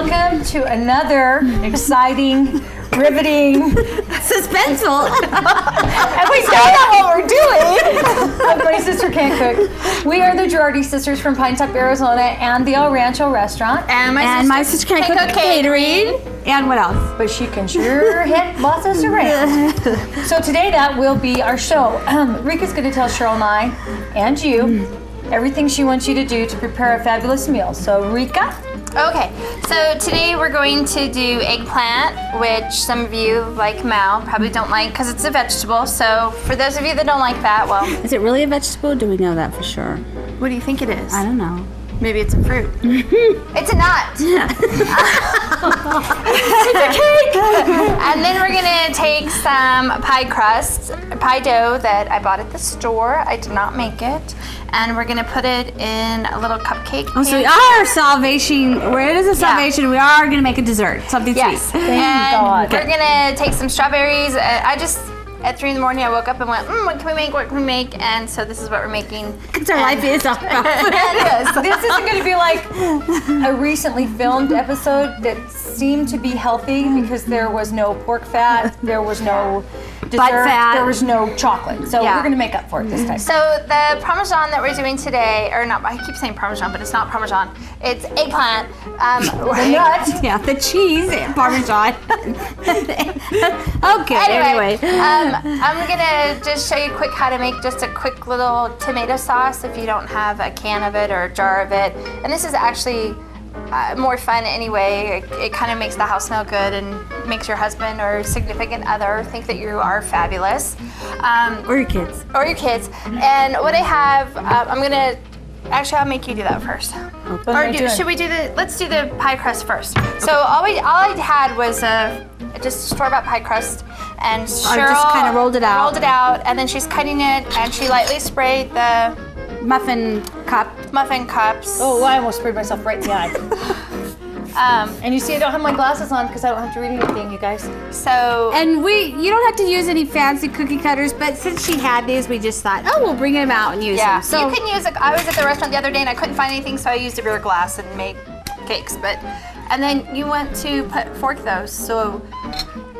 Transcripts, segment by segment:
welcome to another exciting, riveting, suspenseful. And we don't know what we're doing. But my sister can't cook. We are the Girardi Sisters from Pinetop, Arizona, and the Rancho Restaurant. And my sister can't cook catering. And what else? But she can sure hit bosses around. So today that will be our show. Rika's going to tell Cheryl and I, and you, everything she wants you to do to prepare a fabulous meal. So Rika? Okay, so today we're going to do eggplant, which some of you, like Mal, probably don't like because it's a vegetable. So for those of you that don't like that, well... Is it really a vegetable? Do we know that for sure? What do you think it is? I don't know. Maybe it's a fruit. It's a nut. It's a cake. And then we're gonna take some pie crust, pie dough that I bought at the store. I did not make it. And we're gonna put it in a little cupcake. Oh, so we are salvation. Where it is a salvation, we are gonna make a dessert, something yes. sweet. Thank God. We're gonna take some strawberries. At 3 in the morning, I woke up and went, what can we make? What can we make? And so this is what we're making. Because our life is off. Yes. This isn't going to be like a recently filmed episode that seemed to be healthy because there was no pork fat, there was no dessert, there was no chocolate. So we're going to make up for it this time. So the Parmesan that we're doing today, or not, I keep saying Parmesan, but it's not Parmesan. It's eggplant. The nut. Yeah, the cheese and Parmesan. Okay, anyway. I'm gonna just show you quick how to make just a quick little tomato sauce if you don't have a can of it or a jar of it. And this is actually more fun anyway. It kind of makes the house smell good and makes your husband or significant other think that you are fabulous. Or your kids. Or your kids. And what I have, I'll make you do that first. Should we do let's do the pie crust first. Okay. So all I had was just store-bought pie crust, and Cheryl just kind of rolled it out, and then she's cutting it, and she lightly sprayed the muffin cups. Oh, I almost sprayed myself right in the eye. And you see, I don't have my glasses on because I don't have to read anything, you guys. So. And you don't have to use any fancy cookie cutters, but since she had these, we just thought, we'll bring them out and use them. So you can use I was at the restaurant the other day and I couldn't find anything, so I used a beer glass and made cakes. And then you want to fork those, so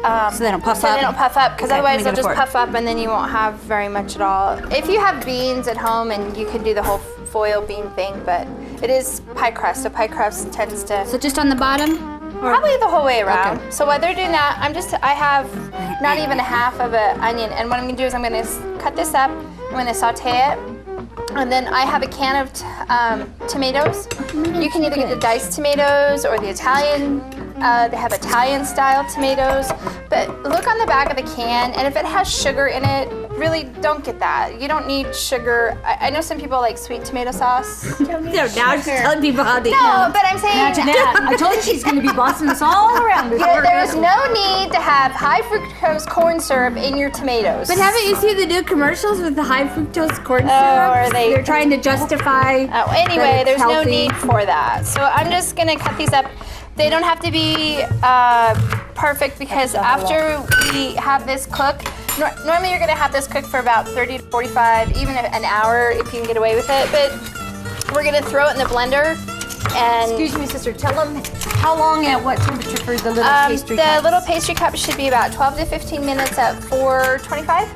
they don't puff up. So they don't puff up, because otherwise they'll just puff up and then you won't have very much at all. If you have beans at home, and you can do the whole foil bean thing, but it is pie crust, so pie crust tends to... So just on the bottom? Probably the whole way around. Okay. So while they're doing that, I have not even a half of an onion, and what I'm gonna do is I'm gonna cut this up, I'm gonna saute it, and then I have a can of tomatoes. You can either get the diced tomatoes or the Italian. They have Italian-style tomatoes. But look on the back of the can, and if it has sugar in it, really don't get that. You don't need sugar. I know some people like sweet tomato sauce. No, now she's telling people how to eat. No, but I'm saying... Imagine that. I told you she's going to be bossing us all around. There is no need to have high fructose corn syrup in your tomatoes. But haven't you seen the new commercials with the high fructose corn syrup? Or they're trying to justify. Anyway, there's healthy. no need for that. So I'm just gonna cut these up. They don't have to be perfect, because after we have this cook, normally you're gonna have this cook for about 30 to 45, even an hour if you can get away with it. But we're gonna throw it in the blender. And excuse me, sister, tell them how long and at what temperature for the little pastry cups? The little pastry cups should be about 12 to 15 minutes at 425.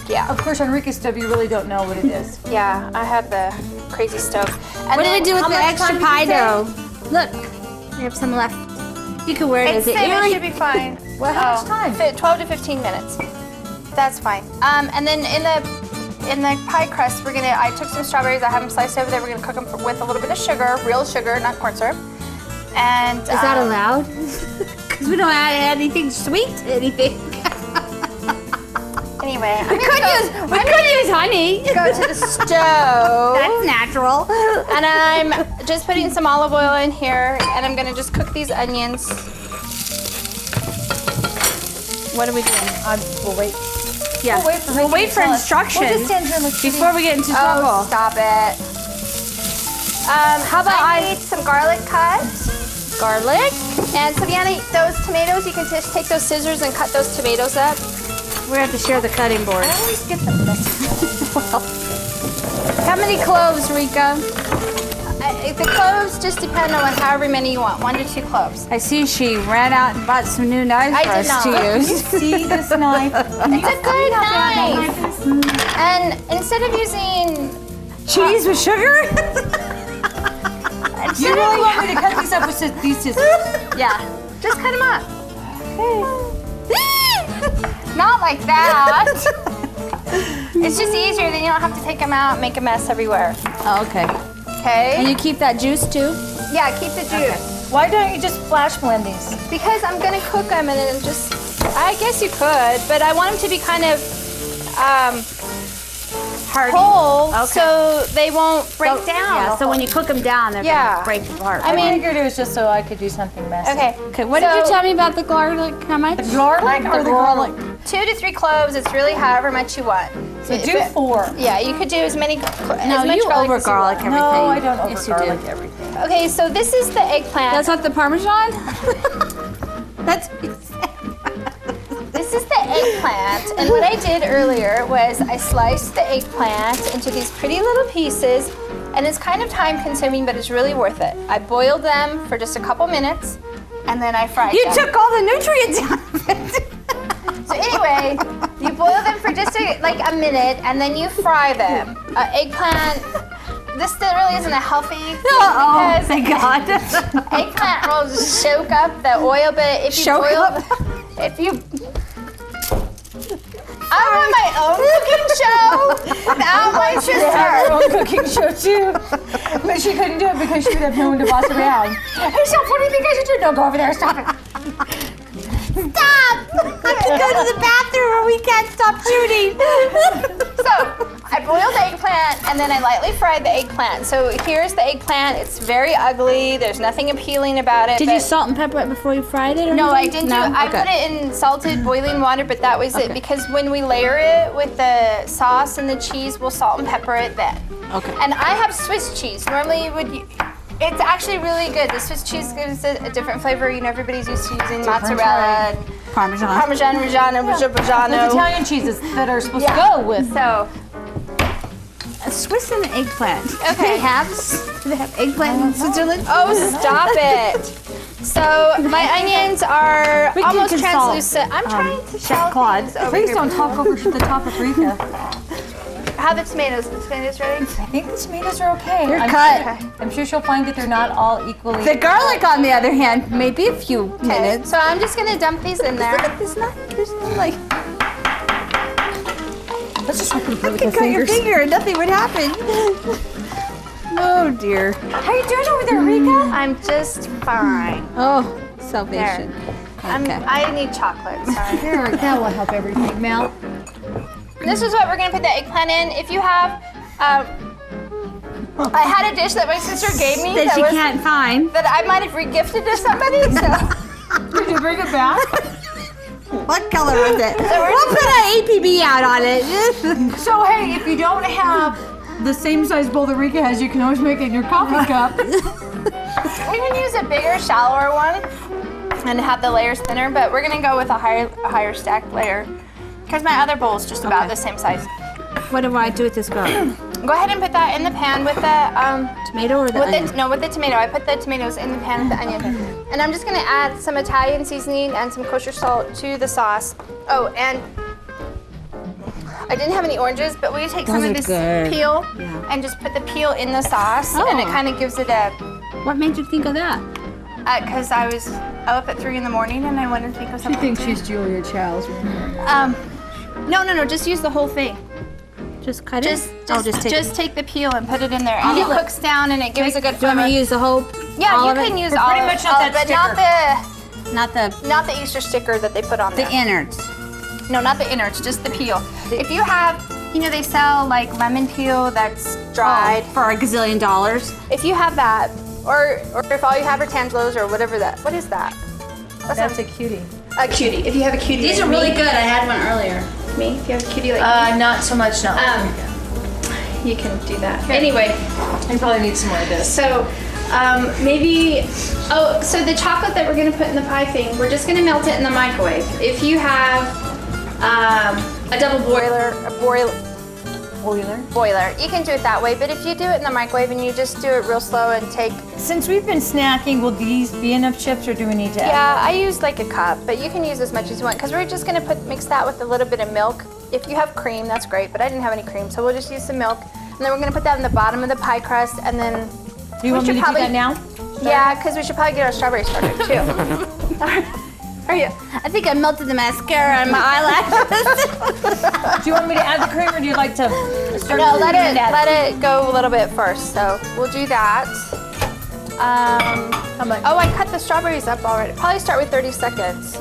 Yeah. Of course, on Rika's stove, you really don't know what it is. Yeah, I have the crazy stove. And what do we do with the extra pie dough? Look, we have some left. You can wear it as an earring. It should be fine. Well, how much time? 12 to 15 minutes. That's fine. And then in the pie crust, I took some strawberries. I have them sliced over there. We're gonna cook them with a little bit of sugar, real sugar, not corn syrup. And is that allowed? Because we don't add anything sweet to anything. Anyway, we could use honey. Go to the stove. That's natural. And I'm just putting some olive oil in here, and I'm gonna just cook these onions. What are we doing? We'll wait. Yeah. We'll wait for instructions We'll just stand here and look before we get into trouble. Oh, stop it. How about I need some garlic cut? Garlic. And Savannah, those tomatoes, you can just take those scissors and cut those tomatoes up. We're going to have to share the cutting board. I always get them messy. Well, how many cloves, Rika? the cloves just depend on however many you want, 1 to 2 cloves. I see she ran out and bought some new knives I for did us not. to use. See this knife? It's a good knife. And instead of using Cheese with sugar? You really want me to cut these up with these scissors? yeah, just cut them up. Not like that. It's just easier, then you don't have to take them out and make a mess everywhere. Oh, okay. Okay? And you keep that juice too? Yeah, keep the juice. Why don't you just flash blend these? Because I'm gonna cook them and then just, I guess you could, but I want them to be kind of whole so they won't break down. Yeah, so when you cook them down, they're Yeah. gonna break apart. I mean, figured it was just so I could do something messy. okay, what did you tell me about the garlic? How much? Garlic or the garlic? 2 to 3 cloves, it's really however much you want. So do 4. Yeah, you could do as many, No, as much you garlic over as you garlic want. everything. No, I don't over Yes, you garlic do. everything. Okay, so this is the eggplant. That's not the Parmesan? That's This is the eggplant, and what I did earlier was I sliced the eggplant into these pretty little pieces, and it's kind of time consuming, but it's really worth it. I boiled them for just a couple minutes, and then I fried you them. took all the nutrients out of it. So anyway, you boil them for just like a minute, and then you fry them. Eggplant, this still really isn't a healthy thing Oh, because thank God. eggplant will just soak up the oil, but if you Soak boil, up? if you, I want my own cooking show without my Her sister. own cooking show too, but she couldn't do it because she would have no one to boss around. Hey, Shelf, what do you think I should do? No, go over there. Stop it. Stop! I have to go to the bathroom or we can't stop shooting. So I boiled the eggplant and then I lightly fried the eggplant. So here's the eggplant. It's very ugly. There's nothing appealing about it. Did but you salt and pepper it before you fried it? Or No, I anything? didn't do it. I Okay. put it in salted boiling water, but that was it because when we layer it with the sauce and the cheese, we'll salt and pepper it then. Okay. And I have Swiss cheese. Normally you would. It's actually really good. The Swiss cheese gives it a different flavor. You know, everybody's used to using mozzarella and Parmesan. Parmesan, Reggiano, With Reggiano. Italian cheeses that are supposed to Yeah. go with. So, A Swiss and eggplant. Okay. Do they have eggplant in Switzerland? oh, stop it. So my onions are We can almost consult, translucent. I'm trying to Chef shell Claude. things over Please here. don't talk over the top of Rika. How are the tomatoes? The tomatoes ready? I think the tomatoes are okay. They're I'm cut. Sure, I'm sure she'll find that they're not all equally. The garlic, on the other hand, maybe a few Okay. minutes. So I'm just gonna dump these in there. There's no like. Let's just rip it You with could our cut your fingers. finger and nothing would happen. Oh dear. How you doing over there, Rika? I'm just fine. Oh, salvation. Okay. I need chocolate. Sorry. There, that will help everything, Mel. This is what we're gonna put the eggplant in. If you have, I had a dish that my sister gave me That you was, can't find. that I might have regifted to somebody. So Did you bring it back? What color was it? we're We'll put an APB out on it. So hey, if you don't have the same size bowl that Rika has, you can always make it in your coffee cup. we can use a bigger, shallower one and have the layers thinner. But we're gonna go with a higher stacked layer because my other bowl is just about Okay. the same size. What do I do with this garlic? Go ahead and put that in the pan with the Tomato or the onion? with the tomato. I put the tomatoes in the pan with the onion. And I'm just gonna add some Italian seasoning and some kosher salt to the sauce. Oh, and I didn't have any oranges, but we take some Those of are this good. peel Yeah. and just put the peel in the sauce, and it Oh. kind of gives it a. What made you think of that? Because I was up at 3 in the morning and I wanted to think of She something. thinks she's Julia Childs. No, just use the whole thing. Just cut it? Just take the peel and put it in there, and it cooks down and it gives a good Do you want flavor. me to use the whole? Yeah, all you of it? can use But all pretty of much it, not all that of it, Not not the Easter sticker that they put on there. the innards. No, not the innards, just the peel. If you have, they sell like lemon peel that's dried. For a gazillion dollars. If you have that, or if all you have are Tangelos or whatever that. What is that? That's a cutie. A cutie. If you have a cutie. These like are really me- good. I had one earlier. Me? If you have a cutie like me, Not so much now. you can do that. Anyway, You probably need some more of this. so so the chocolate that we're gonna put in the pie thing, we're just gonna melt it in the microwave. If you have a double boiler, boiler. boiler. You can do it that way, but if you do it in the microwave and you just do it real slow and take, Since we've been snacking, will these be enough chips or do we need to add? yeah, I use like a cup, but you can use as much as you want because we're just gonna mix that with a little bit of milk. If you have cream, that's great, but I didn't have any cream, so we'll just use some milk. And then we're gonna put that in the bottom of the pie crust, and then Do you want me to do that now? Yeah, because we should probably get our strawberries started too. Are you? I think I melted the mascara on my eyelashes. Do you want me to add the cream or do you like to start? No, let it go a little bit first. So we'll do that. How much? Oh, I cut the strawberries up already. Probably start with 30 seconds.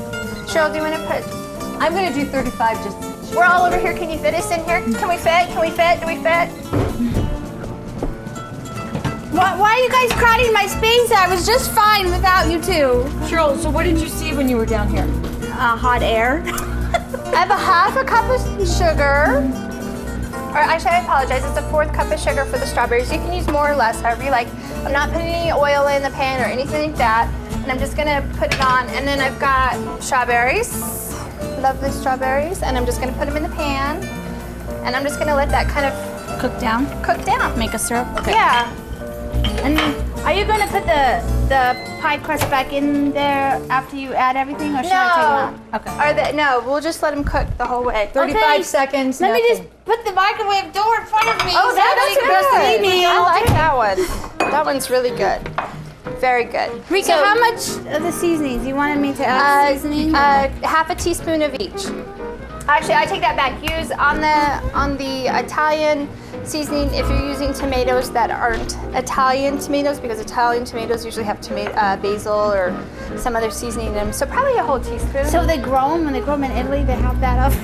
Cheryl, do you want to put? I'm gonna do 35 just. We're all over here. Can you fit us in here? Can we fit? Can we fit? Do we fit? Why are you guys crowding my space? I was just fine without you two. Cheryl, so what did you see when you were down here? Hot air. I have a half a cup of sugar. Or actually, I apologize. It's a 4th cup of sugar for the strawberries. You can use more or less, however you like. I'm not putting any oil in the pan or anything like that. And I'm just gonna put it on. And then I've got strawberries, lovely strawberries. And I'm just gonna put them in the pan. And I'm just gonna let that kind of Cook down. cook down. Make a syrup. Okay. Yeah. And are you going to put the pie crust back in there after you add everything, or should I take it out? Okay. No, we'll just let them cook the whole way. 35 seconds. Let me nothing. just put the microwave door in front of me. Oh, so that's nobody good. goes to leave me. I like that one. That one's really good. Very good. Rika, So, how much of the seasonings? You wanted me to add seasoning? half a teaspoon of each. Actually, I take that back. Use on the Italian seasoning if you're using tomatoes that aren't Italian tomatoes, because Italian tomatoes usually have basil or some other seasoning in them. So probably a whole teaspoon. So they grow them, when they grow them in Italy, they have that up.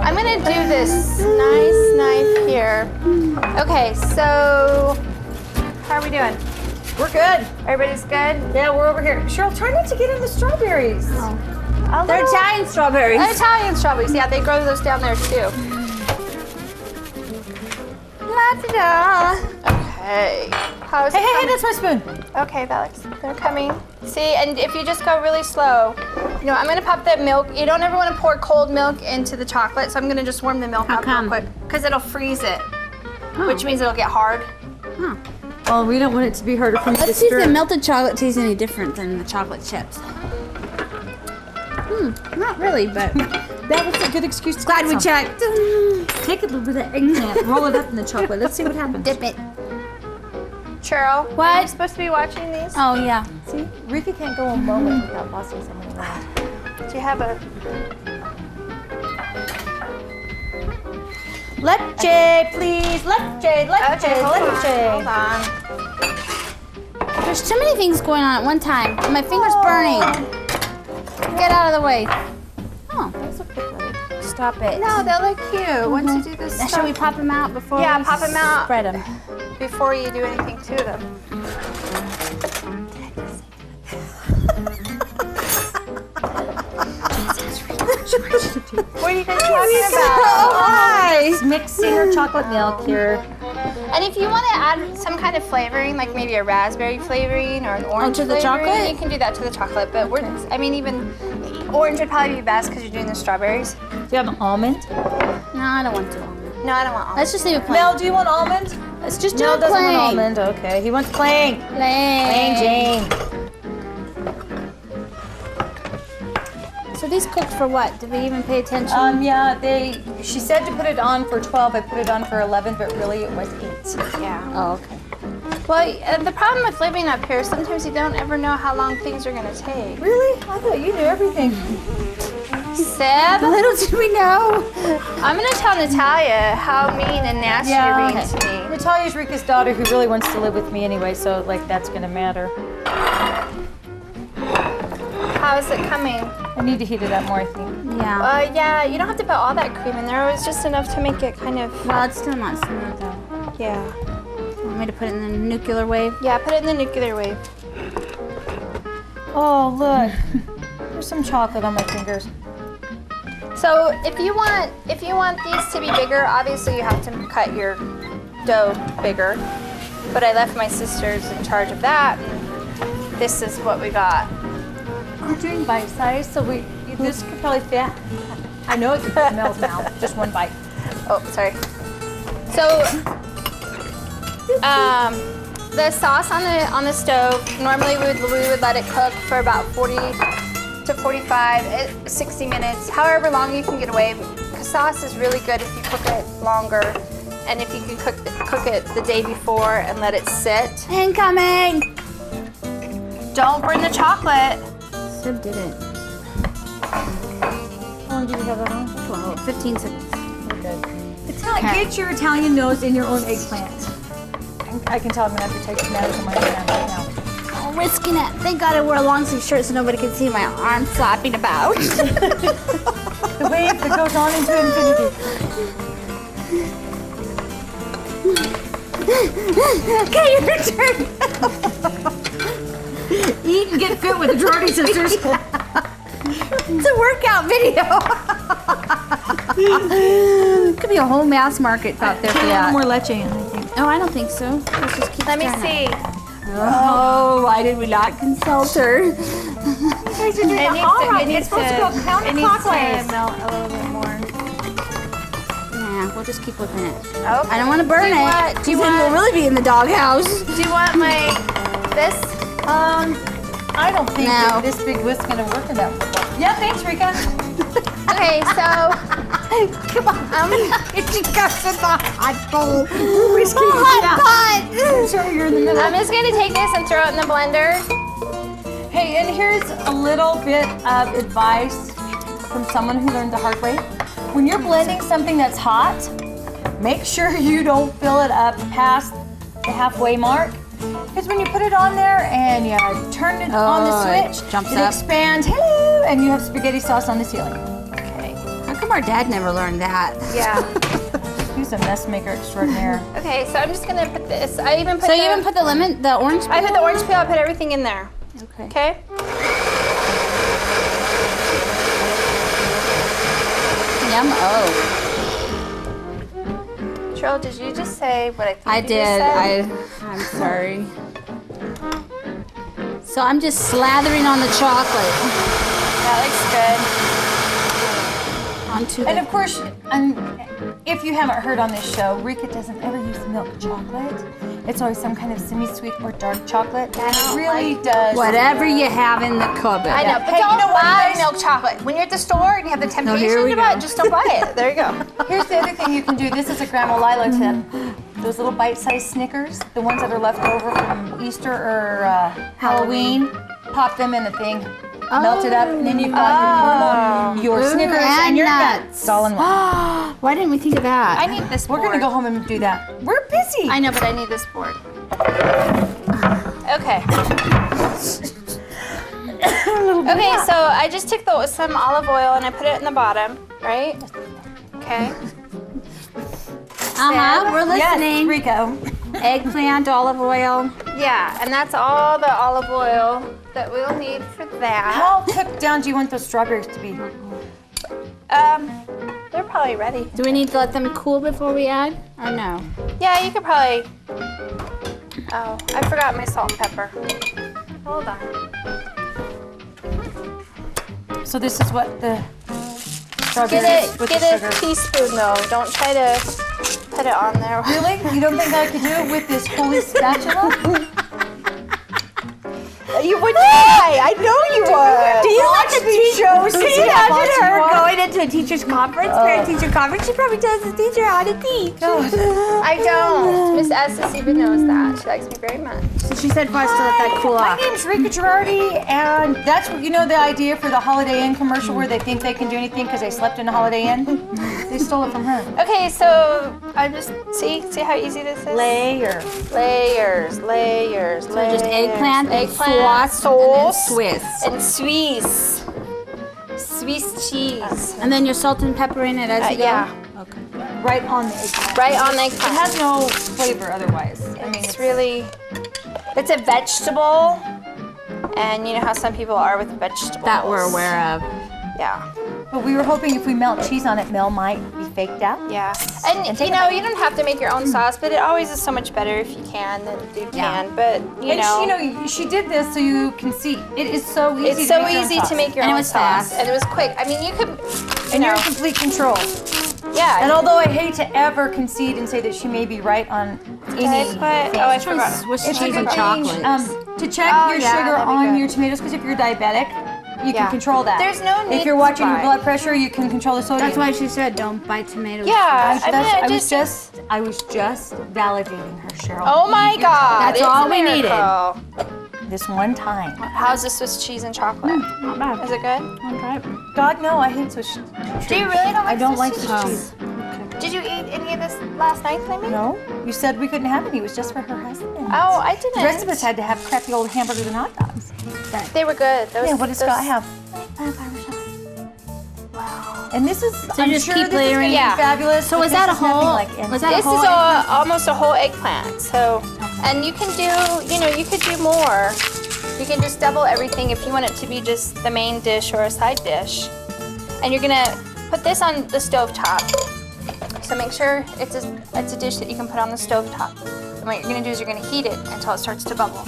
I'm gonna do this nice knife here. Okay, so how are we doing? We're good. Everybody's good? Yeah, we're over here. Cheryl, try not to get in the strawberries. They're Italian strawberries. Italian strawberries, yeah, they grow those down there too. La-da-da. Okay. How is it Hey, coming? that's my spoon. Okay, Alex, they're coming. See, and if you just go really slow, I'm gonna pop that milk. You don't ever want to pour cold milk into the chocolate, so I'm gonna just warm the milk up real quick, because it'll freeze it, which means it'll get hard. Well, we don't want it to be harder for me to Let's see if stir. the melted chocolate tastes any different than the chocolate chips. Not really, but That was a good excuse to glad get we some. checked. Take a little bit of eggplant, roll it up in the chocolate. Let's see what happens. Dip it. Cheryl, What? are you supposed to be watching these? Oh, yeah. See, Rika can't go a moment without bossing someone around. Do you have a... Leche, please. Leche, leche, Hold leche. on. There's too many things going on at one time. My finger's burning. Get out of the way. Oh, those look good. Stop it. No, they look cute. Once you do this Now, stuff, should we pop them out before Yeah, we pop 'em out. spread them? before you do anything to them. What are you guys talking about? Just mixing her chocolate milk here. And if you want to add some kind of flavoring, like maybe a raspberry flavoring or an orange to the flavoring, chocolate? you can do that to the chocolate. But even orange would probably be best because you're doing the strawberries. Do you have an almond? No, I don't want to. No, I don't want almonds. Let's just leave it plain. Mel, do you want almond? Let's just do Mel it doesn't plain. want almond. Okay, he wants plain. Plain Jane. So these cooked for what? Did we even pay attention? Yeah, she said to put it on for 12. I put it on for 11, but really it was 8. Yeah. Oh, okay. Well, the problem with living up here is sometimes you don't ever know how long things are going to take. Really? I thought you knew everything. Seb, Little did we know. I'm going to tell Natalia how mean and nasty you're being to me. Natalia's Rika's daughter who really wants to live with me anyway, so that's gonna matter. How is it coming? I need to heat it up more, I think. Yeah. Yeah, you don't have to put all that cream in there. It was just enough to make it kind of, Well, it's still not smooth though. yeah. Want me to put it in the nuclear wave? Yeah, put it in the nuclear wave. Oh, look. There's some chocolate on my fingers. So if you want these to be bigger, obviously you have to cut your dough bigger. But I left my sisters in charge of that, and this is what we got. We're doing bite size, so this could probably fit I know it smells now. Just one bite. Oh, sorry. So, the sauce on the stove. Normally we would let it cook for about 40 to 45, 60 minutes, however long you can get away. Because sauce is really good if you cook it longer, and if you can cook it the day before and let it sit. Incoming! Don't burn the chocolate. Sib did it. How long do you have that on? 12, 15 seconds. Get your Italian nose in your own eggplant. I can tell I'm gonna have to take tomatoes in my hand right now. Oh, risking it. Thank God I wore a long sleeve shirt so nobody could see my arm flapping about. The wave that goes on into infinity. Okay, your turn. Eat and get fit with the Girardi Sisters. It's a workout video. Could be a whole mass market out there for that. More leche in, I think. Oh, I don't think so. Let's just keep Let me stirring see. it. Oh, why did we not consult her? It needs to melt a little bit more. Nah, we'll just keep whipping it. Okay. I don't want to burn it. Do you Then want? we'll really be in the doghouse. Do you want this? I don't think No. that this big whisk's gonna work in that. Yeah, thanks, Rika. Okay, so Come on. She got in the hot bowl. Whiskey. Hot pot. Sorry, you're in the middle. I'm just gonna take this and throw it in the blender. Hey, and here's a little bit of advice from someone who learned the hard way. When you're blending something that's hot, make sure you don't fill it up past the halfway mark. Because when you put it on there and you turn it on the switch, it jumps it up. expands, hello, and you have spaghetti sauce on the ceiling. Okay. How come our dad never learned that? Yeah. He's a mess maker extraordinaire. Okay, so I'm just gonna put this. I even put So the, you even put the lemon, the orange peel? I put the orange peel. I put everything in there. Okay. Okay. Yum. Oh. Cheryl, did you just say what I think I you just did. said? I'm sorry. So I'm just slathering on the chocolate. That Onto And the... of course, if you haven't heard on this show, Rika doesn't ever use milk chocolate. It's always some kind of semi-sweet or dark chocolate. And it really does. Whatever you have in the cupboard. I know, but Hey, you don't know what, buy guys? milk chocolate. When you're at the store and you have the temptation here we to buy go. it, just don't buy it. There you go. Here's the other thing you can do. This is a Grandma Lila tip. Those little bite-sized Snickers, the ones that are left over from Easter or Halloween, pop them in the thing, melt it up, and then you've got your Snickers and your nuts all in one. Why didn't we think of that? I need this We're board. gonna go home and do that. We're busy. I know, but I need this board. Okay. Okay, so I just took some olive oil and I put it in the bottom, right? Okay. We're listening. Yes, Rico. Eggplant, olive oil. Yeah, and that's all the olive oil that we'll need for that. How cooked down do you want those strawberries to be? They're probably ready. Do we need to let them cool before we add? Or no? Yeah, you could probably. Oh, I forgot my salt and pepper. Hold on. So this is what the strawberries Get with a the sugar. teaspoon though. Don't try to put it on there. Really? You don't think I could do it with this holy spatula? You would try. I know you would. Do you watch a shows? Can you imagine her going into a teacher's conference, parent-teacher conference? She probably tells the teacher how to teach. I don't. Miss Estes even knows that. She likes me very much. So she said for us to let that cool My off. name's Rika Girardi, and that's what, you know, the idea for the Holiday Inn commercial where they think they can do anything because they slept in a Holiday Inn? They stole it from her. Okay, so I just see how easy this is. Layer. Layers. So just eggplant, sauce, sauce, and then Swiss. and Swiss cheese. And then your salt and pepper in it as you go? Yeah. Okay. Right on the eggplant. Right on the It eggplant. has no flavor otherwise. I mean, It's really, it's a vegetable, and you know how some people are with vegetables. That we're aware of. Yeah. But we were hoping if we melt cheese on it, Mel might be faked out. Yeah. And take you a know, bite. you don't have to make your own sauce, but it always is so much better if you can than dude can. But you know, she did this so you can see. It is so easy. it's so easy to make your And it own was sauce. fast. And it was quick. I mean, you could, And you're in complete control. yeah. And although I hate to ever concede and say that she may be right on anything, I forgot. Swiss it's cheese a and good chocolate. thing to check Oh, your yeah, sugar that'd be on good. your tomatoes, because if you're diabetic, you can control that. There's no need If you're to watching your buy. blood pressure, you can control the sodium. That's why she said don't buy tomatoes. Yeah. I was just validating her, Cheryl. Oh my God. That's it's all a we needed. miracle. This one time. How's the Swiss cheese and chocolate? Not bad. Is it good? I'll try it. God, no, I hate Swiss cheese. Do you really don't like I don't Swiss like cheese? Swiss cheese. Did you eat any of this last night, Clayman? No, you said we couldn't have any. It was just for her husband. Oh, I didn't. The rest of us had to have crappy old hamburgers and hot dogs. They were good. Those, Yeah, what does Scott have? Wow. And this is, I'm just sure keep this is going to layering. be Yeah. fabulous. So but was that this a is nothing whole- like was that a This whole is almost a whole eggplant. So, and you can do, you know, you could do more. You can just double everything if you want it to be just the main dish or a side dish. And you're gonna put this on the stove top. So make sure it's a dish that you can put on the stove top. And what you're gonna do is you're gonna heat it until it starts to bubble.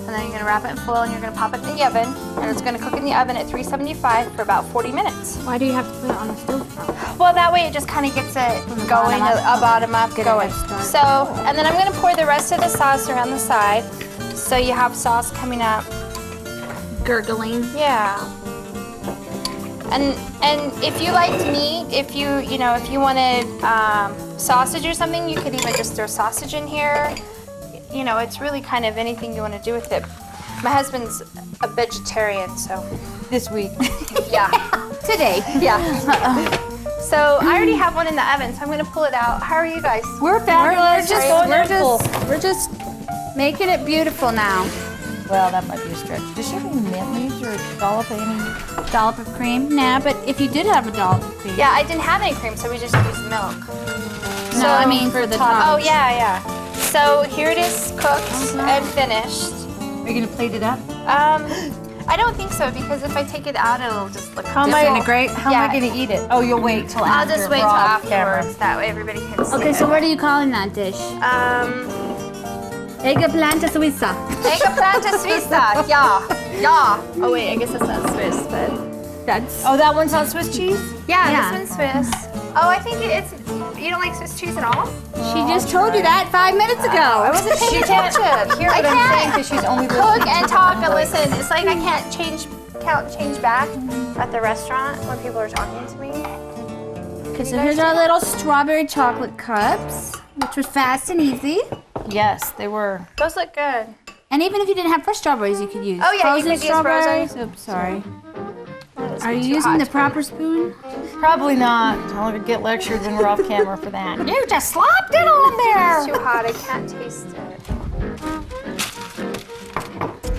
And then you're gonna wrap it in foil and you're gonna pop it in the oven. And it's gonna cook in the oven at 375 for about 40 minutes. Why do you have to put it on the stove? Well, that way it just kind of gets it going, a bottom up Get a going. head start. So, and then I'm gonna pour the rest of the sauce around the side. So you have sauce coming up. Gurgling. Yeah. And if you liked meat, if you wanted sausage or something, you could even just throw sausage in here. You know, it's really kind of anything you want to do with it. My husband's a vegetarian, so this week. yeah. Today. Yeah. So I already have one in the oven, so I'm gonna pull it out. How are you guys? We're fabulous. We're just making it beautiful now. Well, that might be a stretch. Does she have any mint leaves or a dollop of any? Dollop of cream? Nah, but if you did have a dollop of cream. Yeah, I didn't have any cream, so we just used milk. No, I mean for the top. Oh yeah. So here it is, cooked and finished. Are you gonna plate it up? I don't think so because if I take it out, it'll just look How am Yeah. I gonna eat it? Oh, you'll wait till I'll after. just wait we're till off camera. afterwards. That way everybody can see. Okay, it. so what are you calling that dish? Eggplant Suiza. Eggplant Suiza. Yeah. Oh wait, I guess it's not Swiss, but That's. Oh, that one's on Swiss cheese? yeah, this one's Swiss. Oh, I think it's. You don't like Swiss cheese at all? She just told you that 5 minutes ago. I wasn't She paying can't attention. hear I what I'm saying can't because she's only cook listening and to talk my and voice. listen. It's like I can't change back at the restaurant when people are talking to me. Okay, so here's our little strawberry chocolate cups, which was fast and easy. Yes, they were. Those look good. And even if you didn't have fresh strawberries, you could use Oh, yeah, you frozen could use strawberries. frozen. Oops, sorry. It's Are you too using hot the to proper spoon? Probably not. I'll get lectured when we're off camera for that. You just slopped it on It's there. too hot. I can't taste it.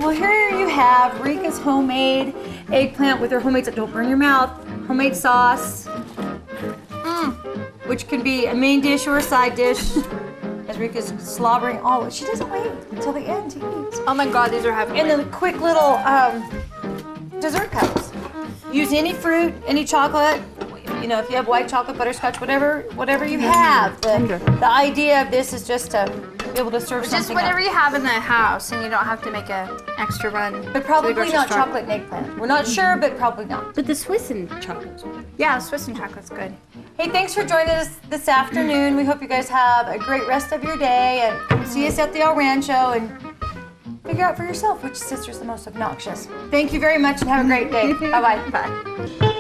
Well, here you have Rika's homemade eggplant with her homemade, don't burn your mouth, homemade sauce, which can be a main dish or a side dish. As Rika's slobbering all, she doesn't wait until the end to eat. Oh my God, these are heavenly. And then the quick little dessert cups. Use any fruit, any chocolate. You know, if you have white chocolate, butterscotch, whatever you have. The idea of this is just to be able to serve Just something whatever up. you have in the house, and you don't have to make an extra run. But to the probably grocery not store. chocolate and eggplant. We're not sure, but probably not. But the Swiss and chocolate. Yeah, Swiss and chocolate's good. Hey, thanks for joining us this afternoon. We hope you guys have a great rest of your day and come see us at the El Rancho and figure out for yourself which sister's the most obnoxious. Thank you very much and have a great day. Bye-bye. Bye.